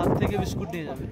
হাত থেকে বিস্কুট নিয়ে যাবে।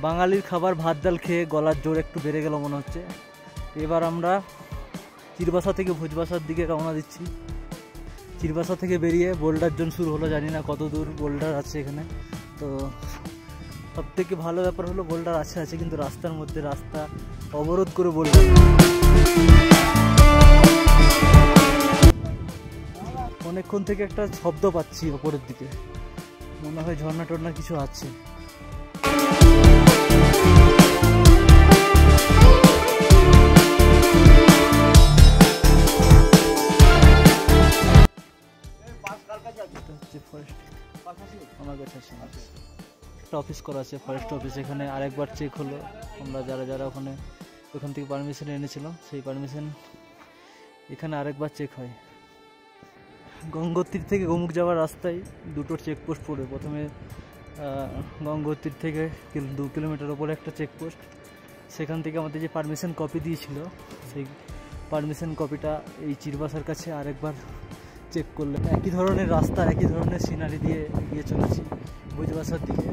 বাঙালির খাবার ভাত ডাল খেয়ে গলার জোর একটু বেড়ে গেল মনে হচ্ছে। এবার আমরা চিরবাসা থেকে ভোজবাসার দিকে রওনা দিচ্ছি। চিরবাসা থেকে বেরিয়ে বোল্ডার জোন শুরু হলো, জানি না কত দূর বোল্ডার আছে এখানে। তো সব থেকে ভালো ব্যাপার হলো বোল্ডার আছে কিন্তু রাস্তার মধ্যে, রাস্তা অবরোধ করে বোল্ডার। অনেকক্ষণ থেকে একটা শব্দ পাচ্ছি ওপরের দিকে, মনে হয় ঝর্ণা টর্ণা কিছু আছে। একটা অফিস করা আছে, ফরেস্ট অফিস। এখানে আরেকবার চেক হলো। আমরা যারা ওখান থেকে পারমিশন এনেছিলাম, সেই পারমিশন এখানে আরেকবার চেক হয়। গঙ্গোত্রী থেকে গোমুখ যাওয়ার রাস্তায় দুটো চেকপোস্ট পড়বে। প্রথমে গঙ্গোত্রী থেকে 2 কিলোমিটার ওপরে একটা চেকপোস্ট। সেখান থেকে আমাদের যে পারমিশন কপি দিয়েছিল, সেই পারমিশন কপিটা এই চিরবাসার কাছে আরেকবার চেক করলে। একই ধরনের রাস্তা, একই ধরনের সিনারি দিয়ে এগিয়ে চলেছি ভোজবাসার দিকে।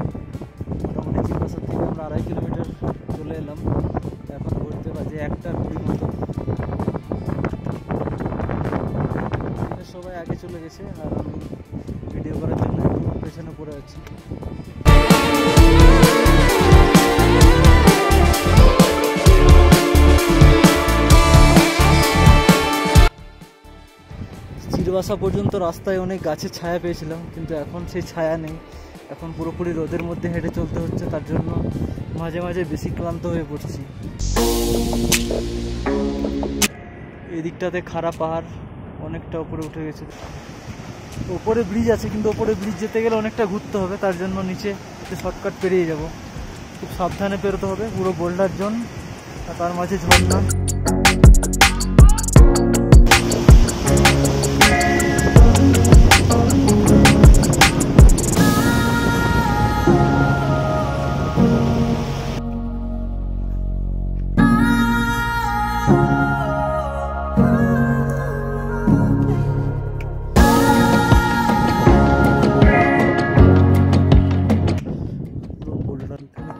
মোটামুটি চিরবাসার থেকে আমরা 2.5 কিলোমিটার চলে এলাম। এখন ঘুরতে বাজে 1:20 মতো। সবাই আগে চলে গেছে আর আমি ভিডিও করার জন্য পেছনে পড়ে আছি। চিরবাসা পর্যন্ত রাস্তায় অনেক গাছের ছায়া পেয়েছিলাম, কিন্তু এখন সেই ছায়া নেই। এখন পুরোপুরি রোদের মধ্যে হেঁটে চলতে হচ্ছে, তার জন্য মাঝে মাঝে বেশি ক্লান্ত হয়ে পড়ছি। এদিকটাতে খাড়া পাহাড় অনেকটা উপরে উঠে গেছে। ওপরে ব্রিজ আছে, কিন্তু ওপরে ব্রিজ যেতে গেলে অনেকটা ঘুরতে হবে, তার জন্য নিচে শর্টকাট পেরিয়ে যাব। খুব সাবধানে পেরোতে হবে। পুরো বোল্ডার জোন আর তার মাঝে ঝর্ণা।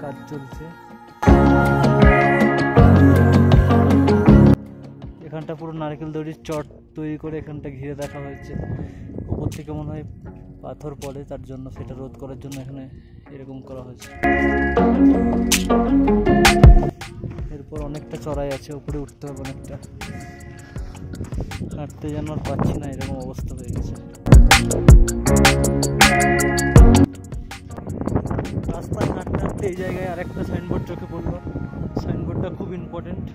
কাজ চলছে এখানটা, পুরো নারকেল দড়ির চট তৈরি করে এখানটা ঘিরে দেখা হয়েছে। উপর থেকে মনে হয় পাথর পড়ে, তার জন্য সেটা রোধ করার জন্য এখানে এরকম করা হয়েছে। এরপর অনেকটা চড়াই আছে, উপরে উঠতে হবে অনেকটা। হাঁটতে যেন আর পাচ্ছি না, এরকম অবস্থা হয়ে গেছে। রাস্তায় হাঁটতে হাঁটতে এই জায়গায় আরেকটা সাইনবোর্ড চোখে পড়লো। সাইনবোর্ডটা খুব important.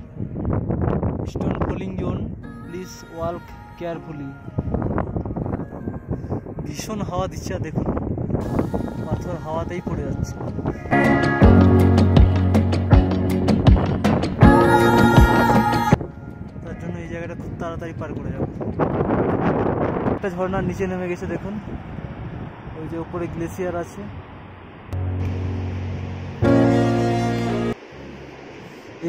Stone falling zone, please walk carefully. ভীষণ হাওয়া দিচ্ছে, দেখুন পাথর হাওয়াতেই পড়ে যাচ্ছে। তার জন্য এই জায়গাটা খুব তাড়াতাড়ি পার করে যাবো। একটা ঝর্ণার নিচে নেমে গেছে, দেখুন ওই যে উপরে গ্লেসিয়ার আছে।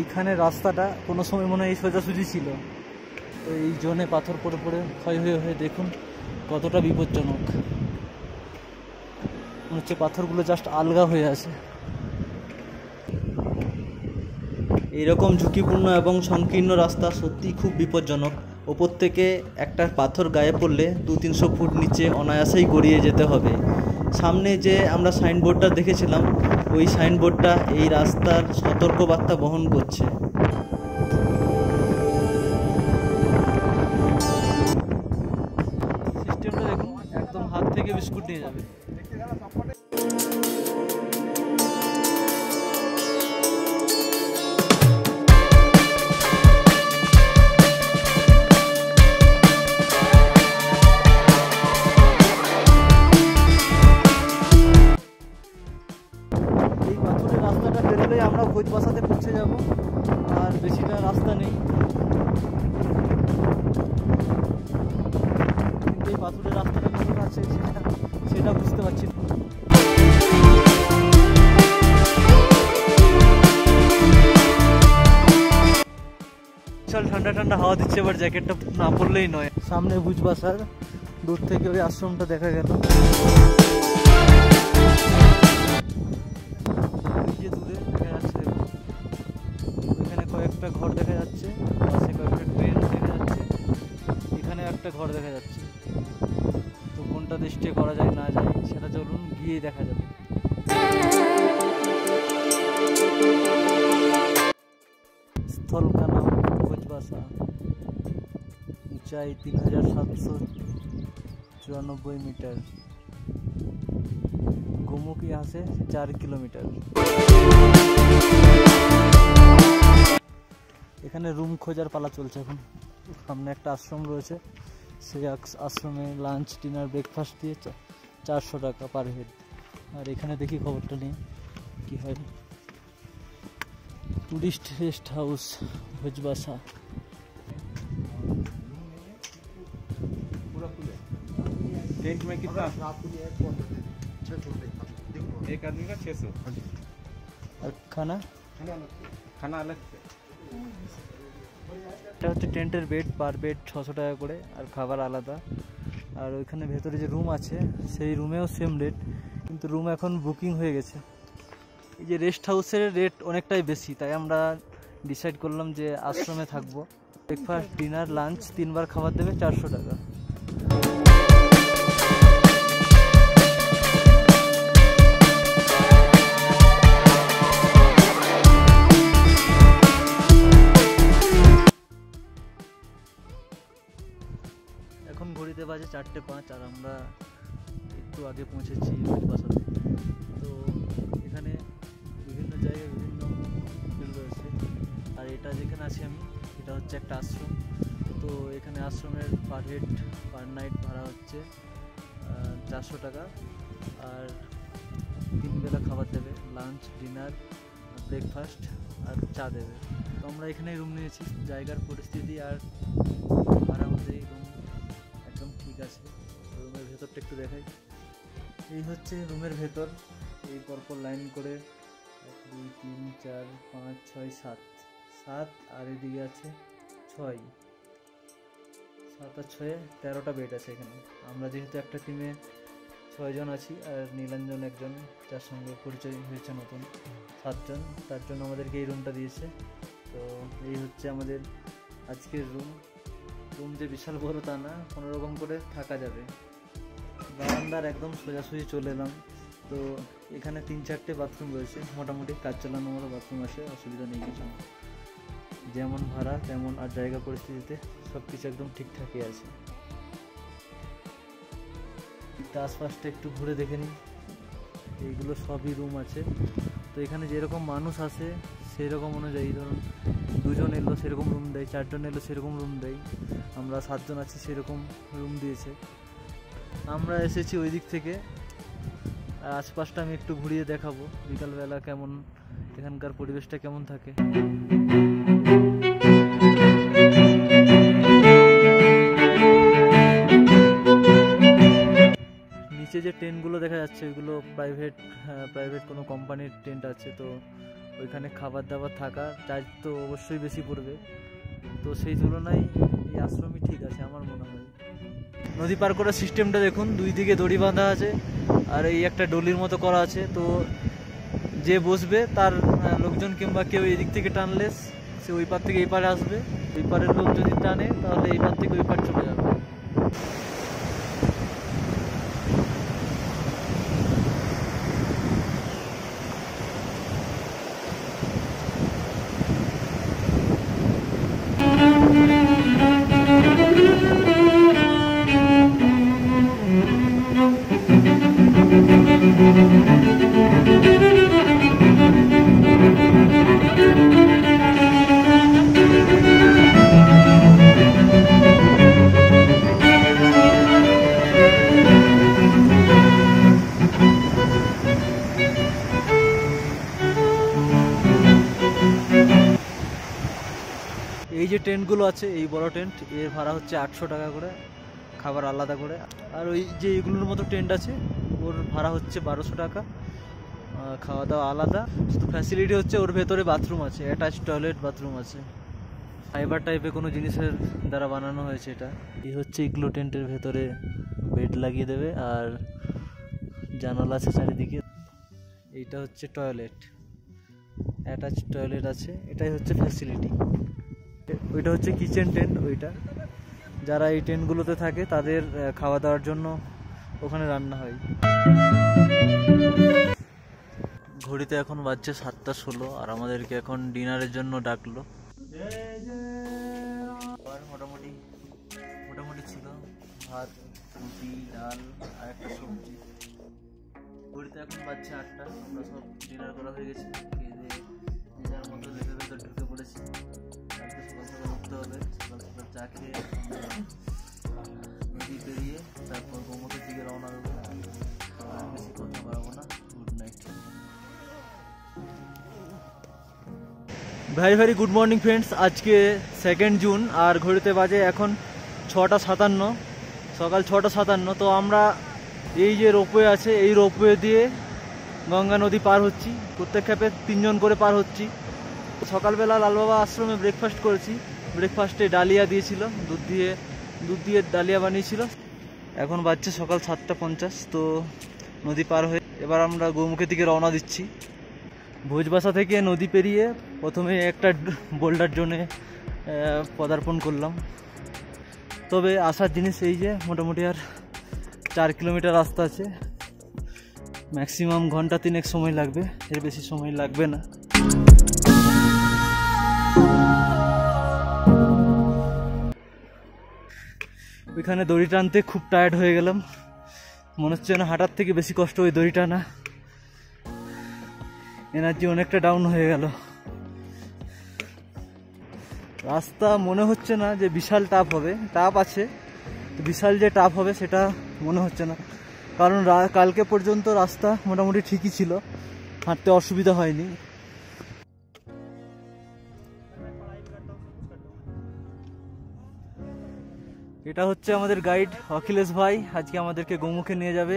এইখানে রাস্তাটা কোনো সময় মনে হয় এই সোজাসুজি ছিল, এই জোনে পাথর পড়ে পড়ে ক্ষয় হয়ে দেখুন কতটা বিপজ্জনক। মনে হচ্ছে পাথরগুলো জাস্ট আলগা হয়ে আছে। এইরকম ঝুঁকিপূর্ণ এবং সংকীর্ণ রাস্তা সত্যি খুব বিপজ্জনক। ওপর থেকে একটা পাথর গায়ে পড়লে 200-300 ফুট নিচে অনায়াসেই গড়িয়ে যেতে হবে। সামনে যে আমরা সাইনবোর্ডটা দেখেছিলাম, ওই সাইনবোর্ডটা এই রাস্তার সতর্কবার্তা বহন করছে। সিস্টেমটা দেখুন, একদম হাত থেকে বিস্কুট নিয়ে যাবে। আমরা ভোজবাসাতে পৌঁছে যাব, আর বেশিটা রাস্তা নেই। কিন্তু এই পাথরের রাস্তাটা কোথায় আছে সেটা বুঝতে বিশাল ঠান্ডা ঠান্ডা হাওয়া দিচ্ছে, এবার জ্যাকেটটা না পরলেই নয়। সামনে ভুজবাসার, দূর থেকে ওই আশ্রমটা দেখা গেল। যে দূরে দেখা যাচ্ছে, এখানে কয়েকটা ঘর দেখা যাচ্ছে, পাশে কয়েকটা ট্রেন দেখা যাচ্ছে, এখানে একটা ঘর দেখা যাচ্ছে। তো কোনটাতে স্টে করা যায় না যায় সেটা চলুন গিয়েই দেখা যাবে। স্থল का नाम भुजबसा, ऊंचाई 3794 मीटर, गोमुख यहाँ से 4 किलोमीटर। এখানে রুম খোঁজার পালা চলছে এখন। সামনে একটা আশ্রম রয়েছে, সেই আশ্রমে লাঞ্চ ডিনার ব্রেকফাস্ট দিয়ে 400 টাকা পার হেড। আর এখানে দেখি খবরটা নিয়ে কি হয়। Tourist rest house Bhujbasa. Tent में कितना? एक आदमी का 600। और खाना खाना अलग से। এটা হচ্ছে টেন্টের বেড, পার বেড 600 টাকা করে, আর খাবার আলাদা। আর ওইখানে ভেতরে যে রুম আছে সেই রুমেও সেম রেট, কিন্তু রুম এখন বুকিং হয়ে গেছে। এই যে রেস্ট হাউসের রেট অনেকটাই বেশি, তাই আমরা ডিসাইড করলাম যে আশ্রমে থাকবো। ব্রেকফাস্ট ডিনার লাঞ্চ 3 বার খাবার দেবে, 400 টাকা। এখন ঘড়িতে বাজে 4:05, আর আমরা একটু আগে পৌঁছেছি ভুজবাসাতে। তো এখানে বিভিন্ন জায়গায় বিভিন্ন হোটেল রয়েছে, আর এটা যেখানে আছি আমি, এটা হচ্ছে একটা আশ্রম। তো এখানে আশ্রমের পার হেড পার নাইট ভাড়া হচ্ছে 400 টাকা, আর 3 বেলা খাবার দেবে, লাঞ্চ ডিনার ব্রেকফাস্ট আর চা দেবে। তো আমরা এখানে রুম নিয়েছি, জায়গার পরিস্থিতি আর ভাড়া অনুযায়ী রুম একদম ঠিক আছে। রুমের ভেতরটা একটু দেখাই। এই হচ্ছে রুমের ভেতর, এই পরপর লাইন করে 1 2 3 4 5 6 7 আর এদিকে আছে 6, 7 আর 6 13টা বেড আছে এখানে। আমরা যেহেতু একটা টিমে 6 জন আছি, আর নীলাঞ্জন একজন, যার সঙ্গে পরিচয় হয়েছে নতুন, 7 জন, তার জন্য আমাদেরকে এই রুমটা দিয়েছে। তো এই হচ্ছে আমাদের আজকের রুম। রুম যে বিশাল বড় তা না, কোনো রকম করে থাকা যাবে। বারান্দার একদম সোজাসুজি চলে এলাম। তো এখানে 3-4টে বাথরুম রয়েছে, মোটামুটি কাজ চালানো মতো বাথরুম আছে, অসুবিধা নেই কিছু। যেমন ভাড়া তেমন আর জায়গা পরিস্থিতিতে সব কিছু একদম ঠিকঠাকই আছে। আশপাশটা একটু ঘুরে দেখে নিই। এইগুলো সবই রুম আছে। তো এখানে যেরকম মানুষ আসে সেই রকম অনুযায়ী, ধরুন 2 জন এলো সেরকম রুম দেয়, 4 জন এলো সেরকম রুম দেয়, আমরা 7 জন আছি সেরকম রুম দিয়েছে। আমরা এসেছি ওই দিক থেকে, আর আশপাশটা আমি একটু ঘুরিয়ে দেখাবো বিকালবেলা কেমন এখানকার পরিবেশটা কেমন থাকে। নিচে যে টেন্টগুলো দেখা যাচ্ছে ওইগুলো প্রাইভেট কোনো কোম্পানির টেন্ট আছে। তো ওইখানে খাবার দাবার থাকা চার্জ তো অবশ্যই বেশি পড়বে, তো সেই তুলনায় এই আশ্রমই ঠিক আছে আমার মনে হয়। নদী পার করার সিস্টেমটা দেখুন, 2 দিকে দড়ি বাঁধা আছে, আর এই একটা ডলির মতো করা আছে। তো যে বসবে তার লোকজন কিংবা কেউ এই দিক থেকে টানলে সে ওই পার থেকে এই পারে আসবে, ওই পারের লোক যদি টানে তাহলে এই পার থেকে ওই পার চলে যাবে। এই যে টেন্টগুলো আছে, এই বড় টেন্ট, এর ভাড়া হচ্ছে 800 টাকা করে, খাবার আলাদা করে। আর ওই যে এইগুলোর মতো টেন্ট আছে ওর ভাড়া হচ্ছে 1200 টাকা, খাওয়া দাওয়া আলাদা। শুধু ফ্যাসিলিটি হচ্ছে ওর ভেতরে বাথরুম আছে, অ্যাটাচ টয়লেট বাথরুম আছে। ফাইবার টাইপের কোনো জিনিসের দ্বারা বানানো হয়েছে এটা। এই হচ্ছে ইগলো টেন্টের ভেতরে বেড লাগিয়ে দেবে আর জানালা আছে চারিদিকে। এইটা হচ্ছে টয়লেট, অ্যাটাচ টয়লেট আছে, এটাই হচ্ছে ফ্যাসিলিটি। ওইটা হচ্ছে কিচেন টেন্ট। ওইটা যারা এই টেন্টগুলোতে থাকে তাদের খাওয়া দাওয়ার জন্য ওখানে রান্না হয়। ঘড়িতে এখন বাজছে 7:16 আর আমাদেরকে এখন ডিনারের জন্য ডাকলো। মোটামুটি ছিল ভাত, রুটি, ডাল আর একটা সবজি। ঘড়িতে এখন বাজছে 8টা। আমরা সব ডিনার করা হয়ে গেছে, খেয়ে দিয়ে নিজের মতো লেপের ভেতর ঢুকে পড়েছি। কালকে সকাল সকাল উঠতে হবে। সকাল সকাল চা খেয়ে নদী পেরিয়ে তারপর গোমুখের দিকে রওনা দেবো। আর বেশি কথা বাড়াবো না। Good night. Very good morning friends. আজকে 2 জুন আর ঘড়িতে বাজে এখন 6:57, সকাল 6:57। তো আমরা এই যে রোপওয়ে আছে এই রোপওয়ে দিয়ে গঙ্গা নদী পার হচ্ছি। প্রত্যেক ক্ষেপে 3 জন করে পার হচ্ছি। সকালবেলা লালবাবা আশ্রমে ব্রেকফাস্ট করেছি। ব্রেকফাস্টে ডালিয়া দিয়েছিল, দুধ দিয়ে ডালিয়া বানিয়েছিল। এখন বাজছে সকাল 7:50। তো নদী পার হয়ে এবার আমরা গোমুখের দিকে রওনা দিচ্ছি। ভোজবাসা থেকে নদী পেরিয়ে প্রথমে একটা বোল্ডার জোনে পদার্পণ করলাম। তবে আসার জিনিস এই যে মোটামুটি আর 4 কিলোমিটার রাস্তা আছে। ম্যাক্সিমাম ঘন্টা 3 সময় লাগবে, এর বেশি সময় লাগবে না। ওইখানে দড়ি টানতে খুব টায়ার্ড হয়ে গেলাম। মনে হচ্ছে না হাঁটার থেকে বেশি কষ্ট ওই দড়ি টানা। এনার্জি অনেকটা ডাউন হয়ে গেল। রাস্তা মনে হচ্ছে না যে বিশাল টাফ হবে। টাফ আছে, বিশাল যে টাফ হবে সেটা মনে হচ্ছে না, কারণ কালকে পর্যন্ত রাস্তা মোটামুটি ঠিকই ছিল, হাঁটতে অসুবিধা হয়নি। এটা হচ্ছে আমাদের গাইড अखिलेश भाई, আজকে আমাদেরকে গোমুখে নিয়ে যাবে।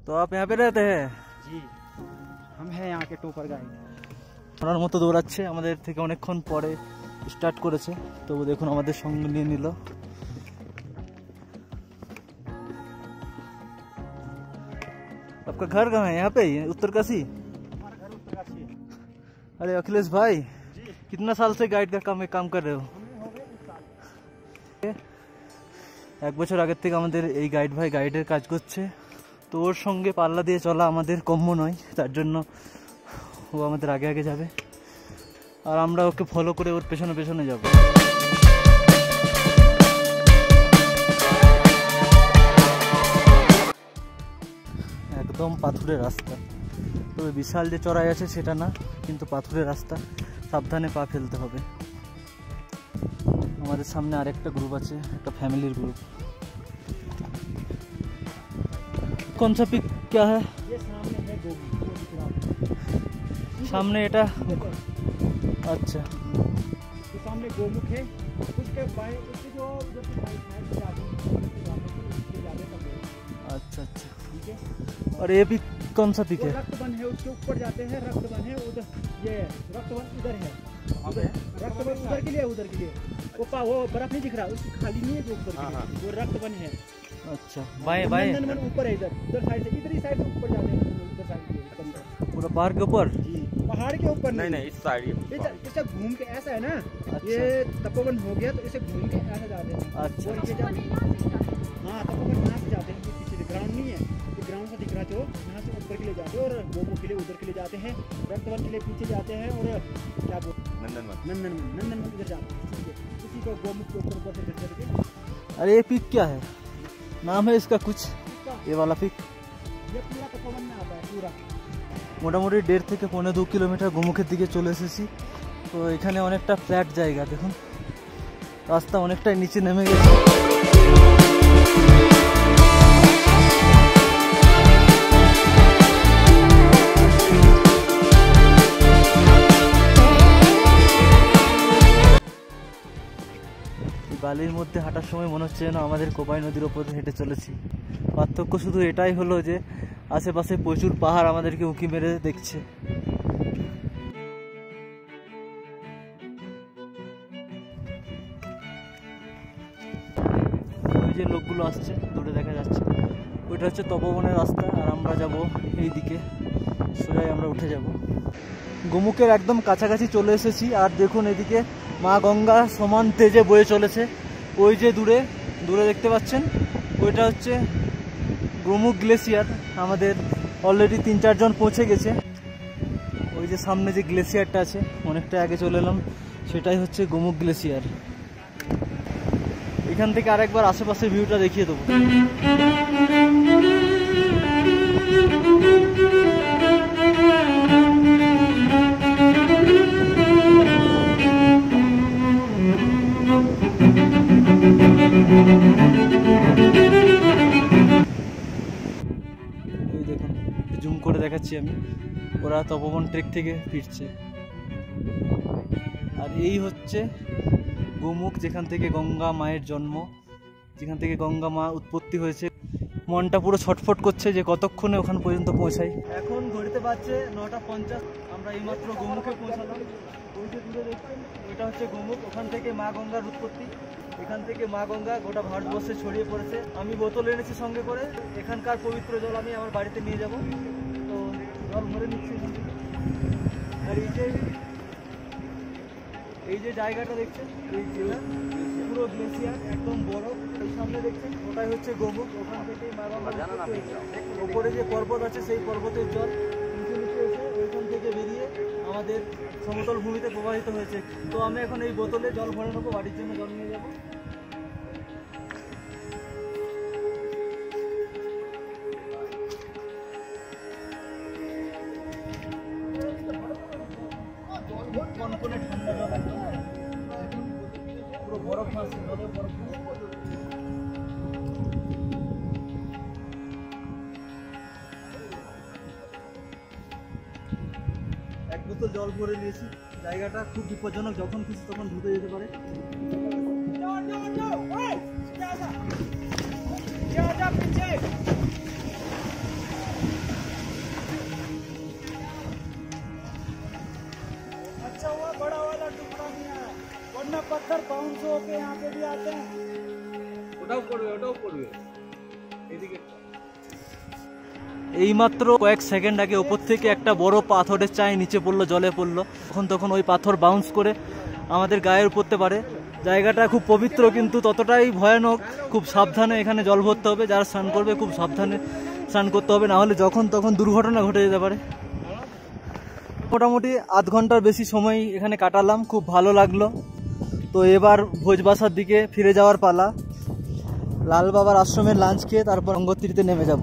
তো आप यहाँ पे रहते हैं? जी, हम हैं यहाँ के टोपर गाइड। ওনার মতো দৌড়াচ্ছে, আমাদের থেকে অনেকক্ষণ পরে স্টার্ট করেছে, তবু দেখুন আমাদের সঙ্গে নিয়ে নিল। आपका घर कहाँ है? यहाँ पे ही उत्तरकाशी? हमारा घर उत्तरकाशी है। अरे अखिलेश भाई, कितना साल से गाइड का काम कर रहे हो? এক বছর আগের থেকে আমাদের এই গাইড ভাই গাইডের কাজ করছে। তো ওর সঙ্গে পাল্লা দিয়ে চলা আমাদের কম্য নয়, তার জন্য ও আমাদের আগে আগে যাবে আর আমরা ওকে ফলো করে ওর পেছনে পেছনে যাব। একদম পাথুরের রাস্তা, তবে বিশাল যে চড়াই আছে সেটা না, কিন্তু পাথুরের রাস্তা, সাবধানে পা ফেলতে হবে। हमारे सामने आरेकटा ग्रुप আছে, একটা फैमिली ग्रुप। कौन सा पिक क्या है? ये सामने है गोभी, वो दिख रहा है। सामने এটা अच्छा, तो सामने गोमुख है, उसके बाएं उसके जो उधर से बाएं साइड से आगे अच्छा अच्छा, ठीक है। और ये पिक कौन सा पिक वो है? रक्तबन है, उसके ऊपर जाते हैं, रक्तबन है उधर, ये रक्तबन उधर है, रक्तबन उधर के लिए, उधर के लिए वो बर्फ नहीं दिख रहा, उसकी खाली नहीं है जो ऊपर के लिए, वो रक्तबन है। अच्छा, बाएं बाएं नंदनवन ऊपर है, इधर साइड से, इधर ही साइड से ऊपर जाते हैं, उधर साइड के पूरा पहाड़ के ऊपर? जी, पहाड़ के ऊपर नहीं इस साइड इसे घूम के ऐसा है ना। अच्छा। ये तपोवन हो गया तो इसे घूम के ऐसा जाते हैं। अच्छा, और ये हाँ, तपोवन यहाँ से जाते हैं, ये पीछे ग्राउंड नहीं है, ये ग्राउंड से दिख रहा जो यहाँ से ऊपर के लिए जाते हैं, और गोमुख के लिए उधर के लिए जाते हैं, रक्तवन के लिए पीछे जाते हैं, और क्या बोलते नंदनवन इधर जाते हैं, उसी को गोमुख के ऊपर से करके। अरे ये पिक क्या है, नाम है इसका कुछ? ये वाला पिक ये पूरा तपोवन में आता है पूरा। মোটামুটি 1.5 থেকে 2.5 কিলোমিটার গোমুখের দিকে চলে এসেছি। তো এখানে অনেকটা ফ্ল্যাট জায়গা, দেখুন রাস্তা অনেকটাই নিচে নেমে গেছে। বালির মধ্যে হাঁটার সময় মনে হচ্ছে যেন আমাদের কোপাই নদীর ওপর হেঁটে চলেছি। পার্থক্য শুধু এটাই হলো যে আশেপাশে প্রচুর পাহাড় আমাদেরকে উঁকি মেরে দেখছে। যে লোকগুলো আসছে দূরে দেখা যাচ্ছে, ওইটা হচ্ছে তপবনের রাস্তা। আর আমরা যাব এই দিকে, সোজাই আমরা উঠে যাব। গোমুখের একদম কাছাকাছি চলে এসেছি। আর দেখুন এদিকে মা গঙ্গা সমান তেজে বয়ে চলেছে। ওই যে দূরে দূরে দেখতে পাচ্ছেন, ওইটা হচ্ছে গোমুখ গ্লেসিয়ার। আমাদের অলরেডি 3-4 জন পৌঁছে গেছে। ওই যে সামনে যে গ্লেসিয়ারটা আছে, অনেকটা আগে চলে এলাম, সেটাই হচ্ছে গোমুখ গ্লেসিয়ার। এখান থেকে আরেকবার আশেপাশের ভিউটা দেখিয়ে দেবো। ওই দেখুন, জুম করে দেখাচ্ছি আমি, ওরা তপবন ট্রেক থেকে ফিরছে। আর এই হচ্ছে গোমুখ, যেখান থেকে গঙ্গা মায়ের জন্ম, যেখান থেকে গঙ্গা মা উৎপত্তি হয়েছে। মনটা পুরো ছটফট করছে যে কতক্ষণে ওখান পর্যন্ত পৌঁছাই। এখন ঘড়িতে বাজছে 9:50। আমরা এইমাত্র গোমুখে পৌঁছালাম। ওই যে দূরে দেখছেন, ওইটা হচ্ছে গোমুখ। ওখান থেকে মা গঙ্গার উৎপত্তি। এখান থেকে মা গঙ্গা গোটা ভারতবর্ষে ছড়িয়ে পড়েছে। আমি বোতল এনেছি সঙ্গে করে, এখানকার পবিত্র জল আমি আমার বাড়িতে নিয়ে যাব। তো জল ভরে নিচ্ছি। আর এই যে জায়গাটা দেখছেন, এই জেলা পুরো গ্লেসিয়ার, একদম বরফ। এই সামনে দেখছেন, ওটাই হচ্ছে গোমুখ। ওখান থেকে মা গঙ্গা ওপরে যে পর্বত আছে, সেই পর্বতের জল নিচে নিচে এসে ওইখান থেকে বেরিয়ে আমাদের সমতল ভূমিতে প্রবাহিত হয়েছে। তো আমি এখন এই বোতলে জল ভরে নেবো, বাড়ির জন্য জল নিয়ে যাবো। কনকনে ঠান্ডা জল, একদম পুরো বরফ আছে, জলে বরফ। এক বোতল জল ভরে নিয়েছি। জায়গাটা খুব বিপজ্জনক, যখন খুশি তখন ঢুকে যেতে পারে। अच्छा हुआ बड़ा वाला टुकड़ा नहीं आया, वरना पत्थर बाउंस होके यहाँ पे भी आते हैं। ওটাও পড়বে এদিকে। এইমাত্র কয়েক সেকেন্ড আগে ওপর থেকে একটা বড় পাথরের চাই নিচে পড়লো, জলে পড়লো। তখন ওই পাথর বাউন্স করে আমাদের গায়ের পড়তে পারে। জায়গাটা খুব পবিত্র, কিন্তু ততটাই ভয়ানক। খুব সাবধানে এখানে জল ভরতে হবে। যারা স্নান করবে খুব সাবধানে স্নান করতে হবে, না হলে যখন তখন দুর্ঘটনা ঘটে যেতে পারে। মোটামুটি আধ ঘন্টার বেশি সময় এখানে কাটালাম, খুব ভালো লাগলো। তো এবার ভোজবাসার দিকে ফিরে যাওয়ার পালা। লাল বাবার আশ্রমের লাঞ্চ খেয়ে তারপর গঙ্গোত্রীতে নেমে যাব।